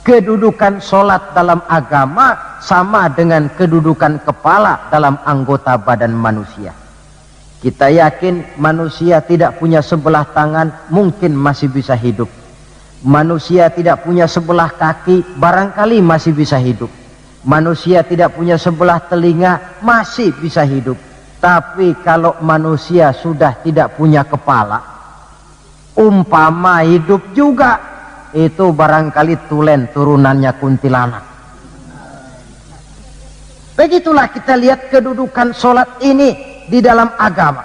Kedudukan sholat dalam agama sama dengan kedudukan kepala dalam anggota badan manusia. Kita yakin manusia tidak punya sebelah tangan, mungkin masih bisa hidup. Manusia tidak punya sebelah kaki, barangkali masih bisa hidup. Manusia tidak punya sebelah telinga, masih bisa hidup. Tapi kalau manusia sudah tidak punya kepala, umpama hidup juga, itu barangkali tulen turunannya kuntilanak. Begitulah kita lihat kedudukan sholat ini di dalam agama.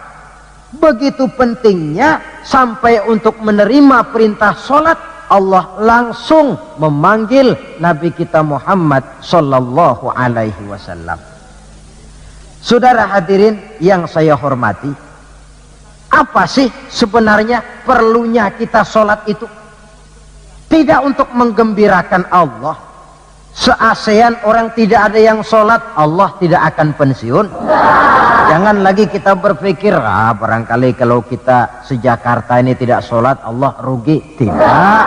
Begitu pentingnya sampai untuk menerima perintah sholat, Allah langsung memanggil Nabi kita Muhammad sallallahu alaihi wasallam. Saudara hadirin yang saya hormati, apa sih sebenarnya perlunya kita sholat itu? Tidak untuk menggembirakan Allah. Se-ASEAN orang tidak ada yang sholat, Allah tidak akan pensiun. Jangan lagi kita berpikir, barangkali kalau kita se-Jakarta ini tidak sholat, Allah rugi. Tidak.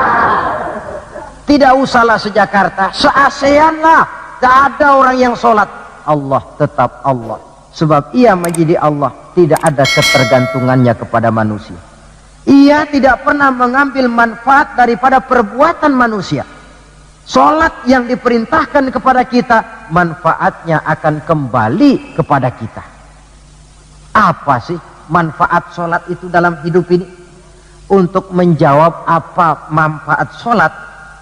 Tidak usahlah se-Jakarta, se-ASEAN lah. Tidak ada orang yang sholat. Allah tetap Allah. Sebab ia menjadi Allah, tidak ada ketergantungannya kepada manusia. Ia tidak pernah mengambil manfaat daripada perbuatan manusia. Sholat yang diperintahkan kepada kita, manfaatnya akan kembali kepada kita. Apa sih manfaat sholat itu dalam hidup ini? Untuk menjawab apa manfaat sholat,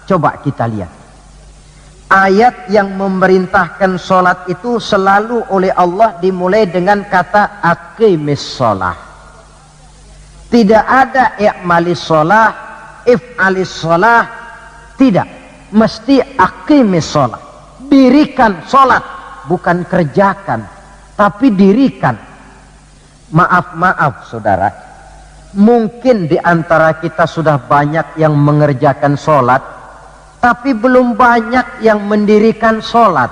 coba kita lihat. Ayat yang memerintahkan sholat itu selalu oleh Allah dimulai dengan kata aqimis sholah. Tidak ada i'malis sholah, if'alis sholah, tidak. Mesti aqimis sholat. Dirikan sholat, bukan kerjakan, tapi dirikan. Maaf saudara, mungkin di antara kita sudah banyak yang mengerjakan sholat, tapi belum banyak yang mendirikan sholat.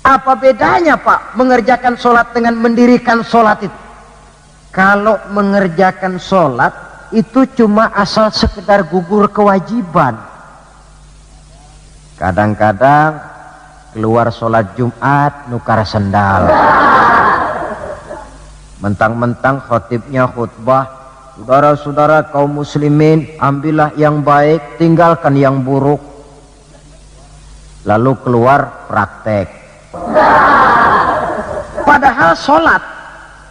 Apa bedanya Pak mengerjakan sholat dengan mendirikan sholat itu? Kalau mengerjakan sholat itu cuma asal sekedar gugur kewajiban. Kadang-kadang keluar sholat Jumat nukar sendal. Mentang-mentang khotibnya khutbah, saudara-saudara kaum muslimin, ambillah yang baik, tinggalkan yang buruk. Lalu keluar praktek. Padahal sholat,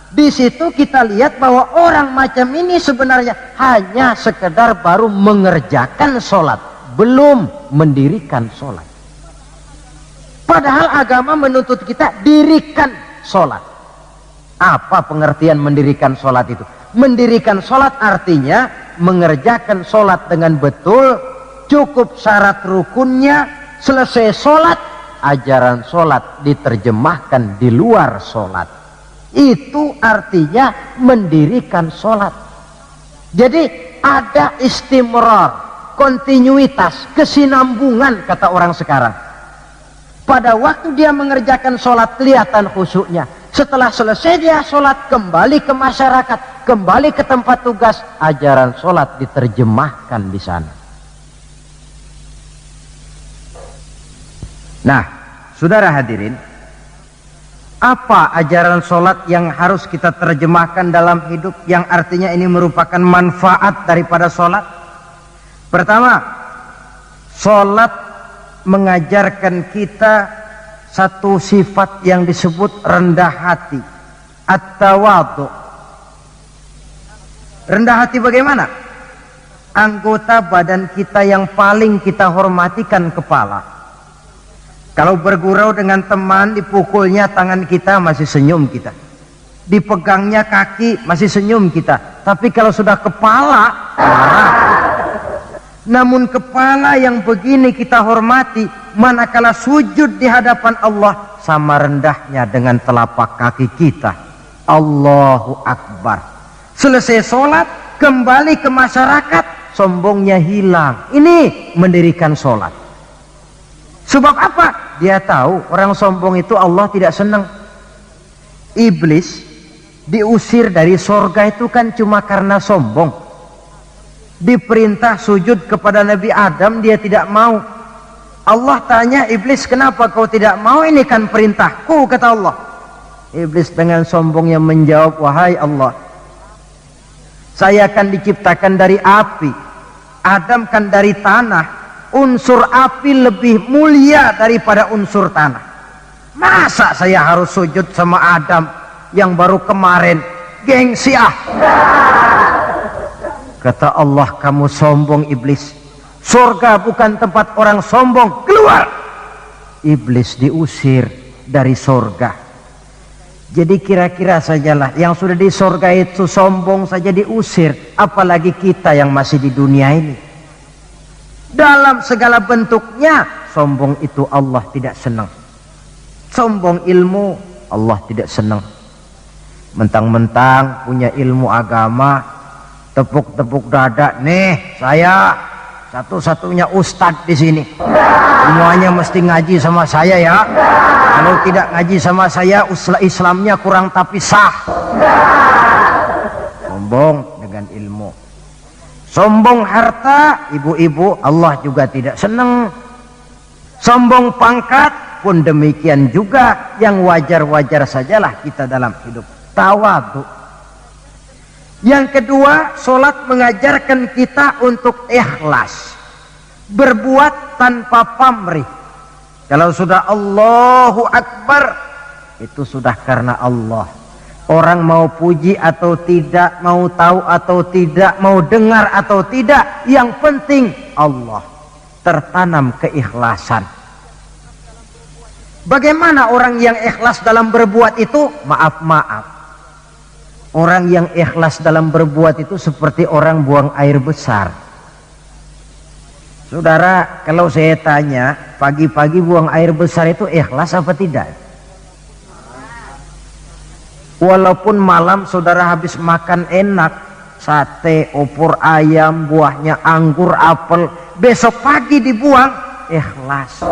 di situ kita lihat bahwa orang macam ini sebenarnya hanya sekedar baru mengerjakan sholat, belum mendirikan sholat. Padahal agama menuntut kita dirikan sholat. Apa pengertian mendirikan sholat itu? Mendirikan sholat artinya mengerjakan sholat dengan betul, cukup syarat rukunnya, selesai sholat, ajaran sholat diterjemahkan di luar sholat. Itu artinya mendirikan sholat. Jadi ada istimrar, kontinuitas, kesinambungan kata orang sekarang. Pada waktu dia mengerjakan sholat kelihatan khusyuknya. Setelah selesai dia sholat, kembali ke masyarakat, kembali ke tempat tugas, ajaran sholat diterjemahkan di sana. Nah, saudara hadirin, apa ajaran sholat yang harus kita terjemahkan dalam hidup, yang artinya ini merupakan manfaat daripada sholat? Pertama, sholat mengajarkan kita satu sifat yang disebut rendah hati, at-tawadhu. Rendah hati bagaimana? Anggota badan kita yang paling kita hormatikan kepala. Kalau bergurau dengan teman, dipukulnya tangan kita masih senyum kita, dipegangnya kaki masih senyum kita. Tapi kalau sudah kepala, marah. Namun kepala yang begini kita hormati, manakala sujud di hadapan Allah, sama rendahnya dengan telapak kaki kita. Allahu Akbar. Selesai sholat, kembali ke masyarakat, sombongnya hilang. Ini mendirikan sholat. Sebab apa? Dia tahu orang sombong itu Allah tidak senang. Iblis diusir dari sorga itu kan cuma karena sombong. Diperintah sujud kepada Nabi Adam, dia tidak mau. Allah tanya iblis, kenapa kau tidak mau? Ini kan perintahku, kata Allah. Iblis dengan sombongnya menjawab, wahai Allah, saya kan diciptakan dari api, Adam kan dari tanah. Unsur api lebih mulia daripada unsur tanah. Masa saya harus sujud sama Adam yang baru kemarin? Gengsi ah. Kata Allah, kamu sombong iblis. Surga bukan tempat orang sombong, keluar. Iblis diusir dari surga. Jadi kira-kira sajalah yang sudah di surga itu sombong saja diusir, apalagi kita yang masih di dunia ini. Dalam segala bentuknya sombong itu Allah tidak senang. Sombong ilmu Allah tidak senang. Mentang-mentang punya ilmu agama, tepuk-tepuk dada, nih saya satu-satunya ustadz di sini. Semuanya mesti ngaji sama saya ya. Kalau tidak ngaji sama saya, Islamnya kurang tapi sah. Sombong dengan ilmu. Sombong harta, ibu-ibu, Allah juga tidak senang. Sombong pangkat pun demikian juga, yang wajar-wajar sajalah kita dalam hidup. Tawadhu. Yang kedua, sholat mengajarkan kita untuk ikhlas, berbuat tanpa pamrih. Kalau sudah Allahu Akbar, itu sudah karena Allah. Orang mau puji atau tidak, mau tahu atau tidak, mau dengar atau tidak, yang penting Allah. Tertanam keikhlasan. Bagaimana orang yang ikhlas dalam berbuat itu? Maaf-maaf, orang yang ikhlas dalam berbuat itu seperti orang buang air besar. Saudara, kalau saya tanya, pagi-pagi buang air besar itu ikhlas apa tidak? Walaupun malam saudara habis makan enak, sate, opor ayam, buahnya anggur, apel, besok pagi dibuang, ikhlas.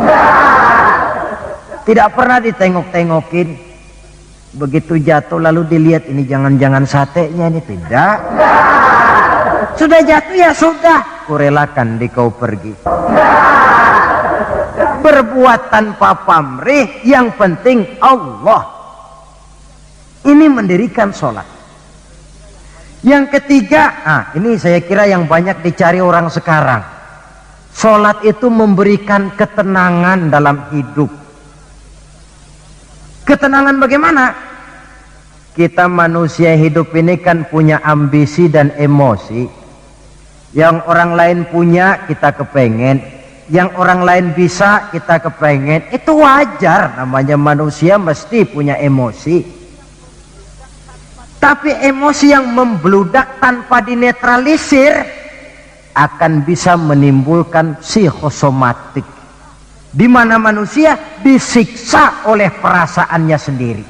Tidak pernah ditengok-tengokin. Begitu jatuh lalu dilihat, ini jangan-jangan satenya ini, tidak. Sudah jatuh ya sudah, kurelakan di kau pergi. Berbuat tanpa pamrih, yang penting Allah. Ini mendirikan sholat. Yang ketiga, ini saya kira yang banyak dicari orang sekarang. Sholat itu memberikan ketenangan dalam hidup. Ketenangan bagaimana? Kita manusia hidup ini kan punya ambisi dan emosi. Yang orang lain punya, kita kepengen. Yang orang lain bisa, kita kepengen. Itu wajar, namanya manusia mesti punya emosi. Tapi emosi yang membludak tanpa dinetralisir akan bisa menimbulkan psikosomatik, di mana manusia disiksa oleh perasaannya sendiri.